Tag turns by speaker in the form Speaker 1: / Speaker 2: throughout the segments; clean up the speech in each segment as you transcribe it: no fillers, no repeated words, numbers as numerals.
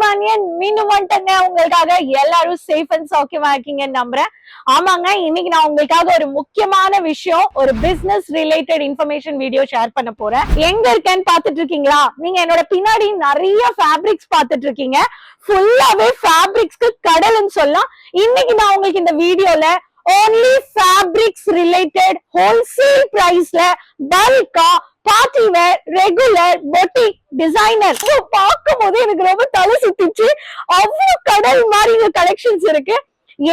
Speaker 1: சுப்ரமணியன் மீண்டும் வந்துட்டேங்க உங்களுக்காக. எல்லாரும் சேஃப் அண்ட் சௌக்கியமா இருக்கீங்கன்னு நம்புறேன். ஆமாங்க, இன்னைக்கு நான் உங்களுக்காக ஒரு முக்கியமான விஷயம், ஒரு business related information video share பண்ண போறேன். எங்க இருக்கேன்னு பாத்துட்டு இருக்கீங்களா? நீங்க என்னோட பின்னாடி நிறைய ஃபேப்ரிக்ஸ் பாத்துட்டு இருக்கீங்க. ஃபுல்லாவே ஃபேப்ரிக்ஸ்க்கு கடல்னு சொல்லலாம். இன்னைக்கு நான் உங்களுக்கு இந்த வீடியோல only fabrics related wholesale priceல பல்கா party wear, regular, boutique, designer பார்க்கும் போது எனக்கு ரொம்ப தலை சுத்திச்சு. அவ்வளவு கடல் மாதிரி கலெக்ஷன்ஸ் இருக்கு.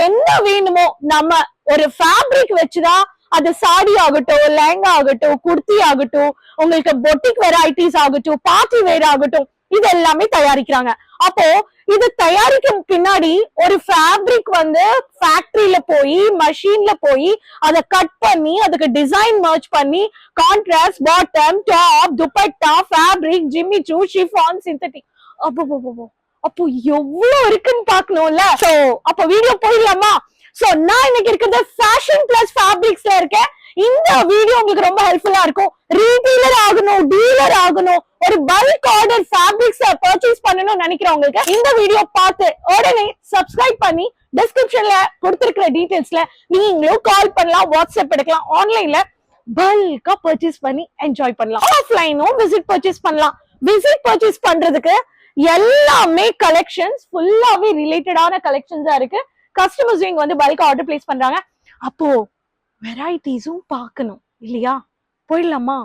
Speaker 1: என்ன வேணுமோ நம்ம ஒரு ஃபேப்ரிக் வச்சுதான் அது சாடி ஆகட்டும், லெஹங்கா ஆகட்டும், குர்த்தி ஆகட்டும், உங்களுக்கு பொட்டிக் வெரைட்டிஸ் ஆகட்டும், பார்ட்டி வேர் ஆகட்டும், இது எல்லாமே தயாரிக்கிறாங்க. அப்போ இது தயாரிக்கும் பின்னாடி ஒரு ஃபேப்ரிக் வந்து ஃபேக்டரியில போய் மஷின்ல போய் அதை கட் பண்ணி அதுக்கு டிசைன் மர்ஜ் பண்ணி contrast, bottom, top, dupatta, fabric, Jimmy சூ, ஷிஃபான், சிந்தட்டிக், அப்போ எவ்வளவு இருக்குன்னு பாக்கணும்ல. சோ அப்ப வீடியோ போயிடலாமா? சோ நான் இன்னைக்கு இருக்கிறது ஃபேஷன் பிளஸ் ஃபேப்ரிக்ஸ்ல இருக்கேன். இந்த வீடியோ உங்களுக்கு ரொம்ப ஹெல்ப்ஃபுல்லா இருக்கும். ரீடீலர் ஆகணும், டீலர் ஆகணும், ஒரு பல்க் ஆர்டர் ஃபேப்ரிக்ஸ் பர்ச்சேஸ் பண்ணணும்னு நினைக்கிறவங்களுக்கு இந்த வீடியோ பார்த்து உடனே சப்ஸ்கிரைப் பண்ணி டிஸ்கிரிப்ஷன்ல கொடுத்திருக்கிற டீடைல்ஸ்ல நீங்களும் கால் பண்ணலாம், வாட்ஸ்அப் எடுக்கலாம், ஆன்லைன்ல பல்கா பர்ச்சேஸ் பண்ணி என்ஜாய் பண்ணலாம். ஆஃப்லைனும் விசிட் பர்ச்சேஸ் பண்ணலாம். விசிட் பர்ச்சேஸ் பண்றதுக்கு எல்லாமே கலெக்ஷன்ஸ் ஃபுல்லாவே ரிலேட்டடான கலெக்ஷன்ஸா இருக்கு. கஸ்டமர்ஸ் இங்க வந்து பல்கா ஆர்டர் பிளேஸ் பண்றாங்க. அப்போ வெரைட்டிஸும் பார்க்கணும் இல்லையா? போயிடலாமா?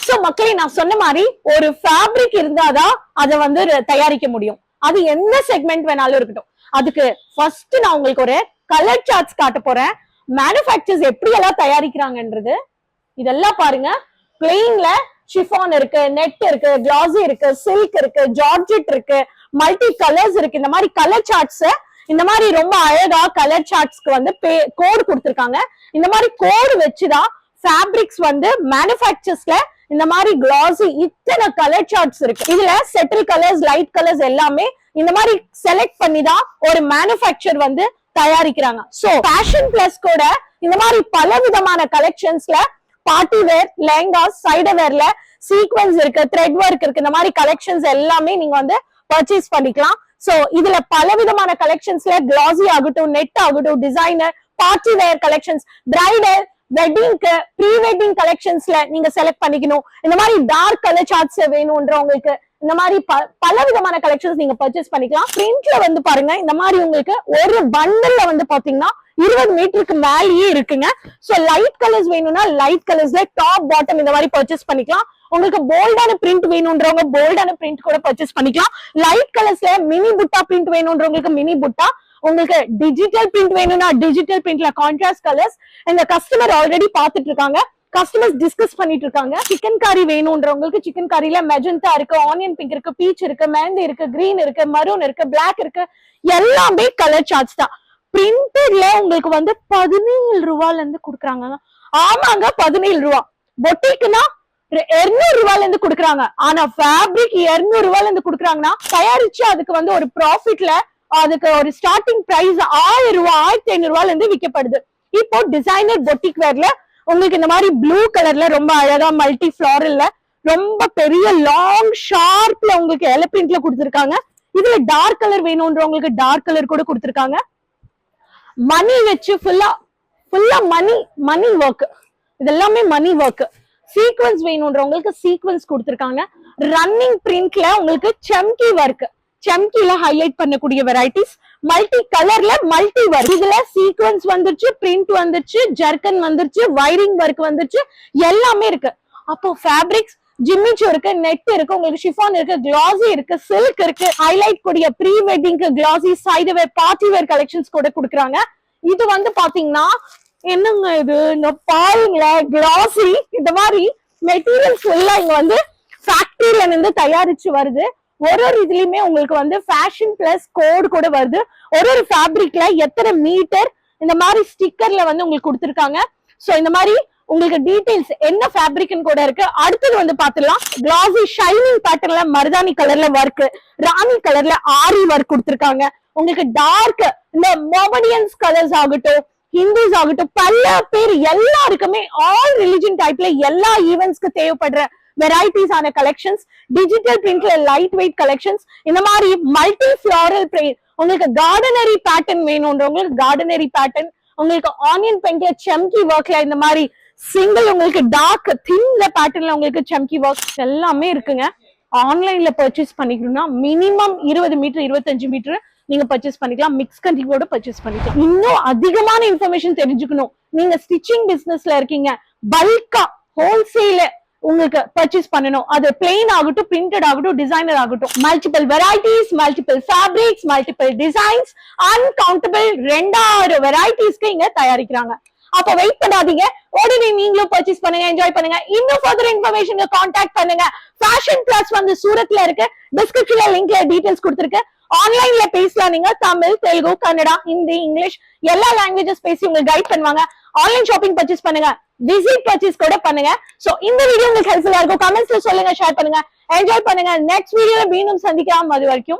Speaker 1: சோ மக்களே, நான் சொன்ன மாதிரி ஒரு ஃபேப்ரிக் இருந்தாதான் அதை வந்து தயாரிக்க முடியும். அது எந்த செக்மெண்ட் வேணாலும் இருக்கட்டும். அதுக்கு ஃபர்ஸ்ட் நான் உங்களுக்கு ஒரு கலர் சார்ட்ஸ் காட்ட போறேன். மேனுஃபேக்சர்ஸ் எப்படி எல்லாம் தயாரிக்கிறாங்கன்றது இதெல்லாம் பாருங்க. பிளெயின்ல ஷிஃபான் இருக்கு, நெட் இருக்கு, கிளாஸி இருக்கு, சில்க் இருக்கு, ஜார்ஜெட் இருக்கு, மல்டி கலர்ஸ் இருக்கு. இந்த மாதிரி கலர் சார்ட்ஸ், இந்த மாதிரி ரொம்ப அழகா கலர் சார்ட்ஸ்க்கு வந்து கோடு கொடுத்திருக்காங்க. இந்த மாதிரி கோடு வச்சுதான் ஃபேப்ரிக்ஸ் வந்து மேனுஃபேக்சர்ஸ்ல இந்த மாதிரி கிளாஸி இத்தனை கலர் சார்ட்ஸ் இருக்கு. இதுல செட்டில் கலர்ஸ், லைட் கலர்ஸ் எல்லாமே இந்த மாதிரி செலக்ட் பண்ணி தான் ஒரு மேனுஃபேக்சர் வந்து தயாரிக்கிறாங்க. சோ ஃபேஷன் பிளஸ் கூட இந்த மாதிரி பல விதமான கலெக்ஷன்ஸ்ல பார்ட்டி வேர், லெஹங்கா, சைடு வேர்ல சீக்வென்ஸ் இருக்கு, த்ரெட் ஒர்க் இருக்கு. இந்த மாதிரி கலெக்ஷன்ஸ் எல்லாமே நீங்க வந்து பர்ச்சேஸ் பண்ணிக்கலாம். சோ இதுல பல விதமான கலெக்ஷன்ஸ்ல கிளாஸி ஆகட்டும், நெட் ஆகட்டும், designer, party wear collections, bridal, வெட்டிங்க்கு, ப்ரீ வெட்டிங் கலெக்ஷன்ஸ்ல நீங்க செலக்ட் பண்ணிக்கணும். இந்த மாதிரி டார்க் கலர் சார்ட்ஸ் வேணும்ன்றவங்களுக்கு இந்த மாதிரி பல விதமான கலெக்ஷன்ஸ் நீங்க பர்ச்சேஸ் பண்ணிக்கலாம். பிரிண்ட்ல வந்து பாருங்க, இந்த மாதிரி உங்களுக்கு ஒரு பண்டல்ல வந்து பாத்தீங்கன்னா 20 மீட்டருக்கு மேலேயே இருக்குங்க. சோ லைட் கலர்ஸ் வேணும்னா லைட் கலர்ஸ்ல டாப் பாட்டம் இந்த மாதிரி பர்ச்சேஸ் பண்ணிக்கலாம். உங்களுக்கு போல்டான பிரிண்ட் வேணும்ன்றவங்க போல்டான பிரிண்ட் கூட பர்ச்சேஸ் பண்ணிக்கலாம். லைட் கலர்ஸ்ல மினி புட்டா பிரிண்ட் வேணும்ன்றவங்களுக்கு மினி புட்டா, உங்களுக்கு டிஜிட்டல் பிரிண்ட் வேணும்னா டிஜிட்டல் பிரிண்ட்ல கான்ட்ராஸ்ட் கலர்ஸ். இந்த கஸ்டமர் ஆல்ரெடி பாத்துட்டு இருக்காங்க, கஸ்டமர்ஸ் டிஸ்கஸ் பண்ணிட்டு இருக்காங்க. சிக்கன் கறி வேணும்ன்றவங்களுக்கு சிக்கன் கறில மெஜந்தா இருக்கு, ஆனியன் பிங்க் இருக்கு, பீச் இருக்கு, மெஹந்தி இருக்கு, கிரீன் இருக்கு, மரூன் இருக்கு, பிளாக் இருக்கு. எல்லாமே கலர் சார்ட்ஸ் தான். பிரிண்டட்ல உங்களுக்கு வந்து 17 ரூபாயில இருந்து கொடுக்குறாங்க. ஆமாங்க, 17 ரூபா. பொட்டிக்குன்னா 200 ரூபாயில இருந்து கொடுக்குறாங்க. ஆனா ஃபேப்ரிக் 200 ரூபாயில இருந்து கொடுக்குறாங்கன்னா தயாரிச்சு அதுக்கு வந்து ஒரு ப்ராஃபிட்ல அதுக்கு ஒரு ஸ்டார்டிங் பிரைஸ் 1000 ரூபாய், 1500 ரூபாயில இருந்து விற்கப்படுது. இப்போ டிசைனர் பொட்டிக் வேர்ல உங்களுக்கு இந்த மாதிரி ப்ளூ கலர்ல ரொம்ப அழகா மல்டி ஃபிளாரல்ல ரொம்ப பெரிய லாங் ஷார்ப்ல உங்களுக்கு எல பிரிண்ட்ல கொடுத்திருக்காங்க. இதுல டார்க் கலர் வேணும்ன்றவங்களுக்கு டார்க் கலர் கூட கொடுத்திருக்காங்க. மணி வச்சு ஃபுல்லா மணி ஒர்க், இதெல்லாமே மணி ஒர்க். சீக்வன்ஸ் வேணும்ன்றவங்களுக்கு சீக்வன்ஸ் கொடுத்திருக்காங்க. ரன்னிங் பிரிண்ட்ல உங்களுக்கு செம்கி ஒர்க், செம்கில ஹைலைட் பண்ணக்கூடிய வெரைட்டிஸ், மல்டி கலர்ல மல்டி ஒர்க். இதுல சீக்வன்ஸ் வந்துருச்சு, பிரிண்ட் வந்துருச்சு, ஜர்கன் வந்துருச்சு, வைரிங் ஒர்க் வந்துருச்சு, எல்லாமே இருக்கு. அப்போ ஃபேப்ரிக்ஸ் ஜிம்மிச்சு இருக்கு, நெட் இருக்கு, உங்களுக்கு ஷிஃபான் இருக்கு, கிளாஸி இருக்கு, சில்க் இருக்கு, ஹைலைட் கூடிய ப்ரீ வெட்டிங்க்கு கிளாஸி, சைடு வேர், பார்ட்டி வேர் கலெக்ஷன்ஸ் கூட கொடுக்குறாங்க. இது வந்து பாத்தீங்கன்னா என்னங்க இது, இந்த பாருங்கள கிளாஸி, இந்த மாதிரி மெட்டீரியல்ஸ் எல்லாம் இங்க வந்து ஃபேக்டரியில இருந்து தயாரிச்சு வருது. ஒரு இதுலயுமே உங்களுக்கு வந்து ஃபேஷன் பிளஸ் கோட் கூட வருது. ஒரு ஃபேப்ரிக்ல எத்தனை மீட்டர் இந்த மாதிரி ஸ்டிக்கர்ல வந்து உங்களுக்கு கொடுத்திருக்காங்க. சோ இந்த மாதிரி உங்களுக்கு டீடைல்ஸ் என்ன ஃபேப்ரிக்னு கூட இருக்கு. அடுத்தது வந்து பாத்துடலாம். கிளாஸி ஷைனிங் பேட்டர்ன்ல மருதாணி கலர்ல ஒர்க், ராணி கலர்ல ஆரி ஒர்க் கொடுத்திருக்காங்க. உங்களுக்கு டார்க் இந்த மொமடியன்ஸ் கலர்ஸ் ஆகட்டும், ஹிந்துஸ் ஆகட்டும், பல பேர் எல்லாருக்குமே ஆல் ரிலிஜன் டைப்ல எல்லா ஈவென்ட்ஸ்க்கு தேவைப்படுற வெரைட்டிஸ் ஆன கலெக்ஷன்ஸ், டிஜிட்டல் பிரிண்ட்ல லைட் வெயிட் கலெக்ஷன்ஸ், இந்த மாதிரி மல்டி ஃபிளாரல் பிரிண்ட், உங்களுக்கு கார்டனரி பேட்டர்ன் வேணும்ன்றவங்களுக்கு கார்டனரி பேட்டர்ன், உங்களுக்கு ஆனியன் பெயிண்ட்ல செம்கி ஒர்க்ல இந்த மாதிரி சிங்கிள் உங்களுக்கு டார்க் தின்ல பேட்டர்ன்ல உங்களுக்கு செம்கி ஒர்க்ஸ் எல்லாமே இருக்குங்க. ஆன்லைன்ல பர்ச்சேஸ் பண்ணிக்கணும்னா மினிமம் 20 மீட்டர் 25 மீட்டர் நீங்க பர்ச்சேஸ் பண்ணிக்கலாம். மிக்ஸ் கண்டிப்போட பர்ச்சேஸ் பண்ணிக்கலாம். இன்னும் அதிகமான இன்ஃபர்மேஷன் தெரிஞ்சுக்கணும், நீங்க ஸ்டிச்சிங் பிசினஸ்ல இருக்கீங்க, பல்கா ஹோல்சேல உங்களுக்கு பர்ச்சேஸ் பண்ணணும், அது பிளெயின் ஆகட்டும், பிரிண்டட் ஆகட்டும், டிசைனர் ஆகட்டும், multiple varieties, multiple fabrics, multiple designs, uncountable 2000 வெரைட்டிஸ்க்கு இங்க தயாரிக்கிறாங்க. அப்ப வெயிட் பண்ணாதீங்க, உடனே நீங்களும் பர்ச்சேஸ் பண்ணுங்க, என்ஜாய் பண்ணுங்க. இன்னும் ஃபர்தர் இன்ஃபர்மேஷன் கான்டாக்ட் பண்ணுங்க. ஃபேஷன் பிளஸ் வந்து சூரத்ல இருக்கு, டிஸ்கிரிப்ஷன்ல லிங்க்ல டீடைல்ஸ் கொடுத்திருக்கு. ஆன்லைன்ல பேசலாம், நீங்க தமிழ், தெலுங்கு, கன்னடா, ஹிந்தி, இங்கிலீஷ் எல்லா லாங்குவேஜஸ் பேசி உங்களுக்கு கைட் பண்ணுவாங்க. ஆன்லைன் ஷாப்பிங் பர்ச்சேஸ் பண்ணுங்க, விசிட் பர்ச்சேஸ் கூட பண்ணுங்க. சோ இந்த வீடியோ உங்களுக்கு ஹெல்ப்ஃபுல்லா இருக்கும். கமெண்ட்ஸ்ல சொல்லுங்க, ஷேர் பண்ணுங்க, என்ஜாய் பண்ணுங்க. நெக்ஸ்ட் வீடியோல மீண்டும் சந்திக்கலாம். அது வரைக்கும்